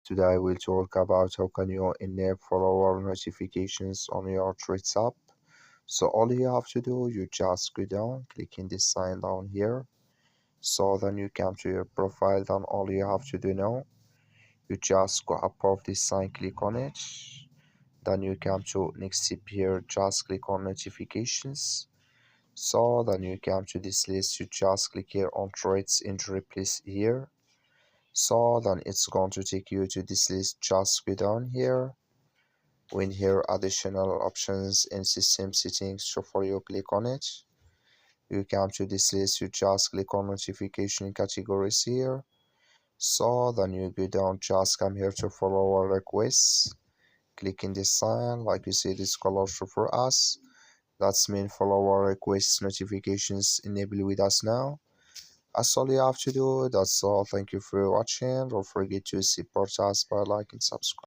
Today we'll talk about how can you enable follower notifications on your Threads app. So all you have to do, you just go down, click in this sign down here. So then you come to your profile. Then all you have to do now, you just go above this sign, click on it. Then you come to next step here, just click on notifications. So then you come to this list, you just click here on Threads and replace here. So then it's going to take you to this list. Just go down here. When here additional options in system settings show for you, click on it. You come to this list, you just click on notification categories here. So then you go down, just come here to follower requests. Click in this sign, like you see this color show for us. That's mean follower requests notifications enable with us now. That's all you have to do. That's all. Thank you for watching. Don't forget to support us by liking and subscribe.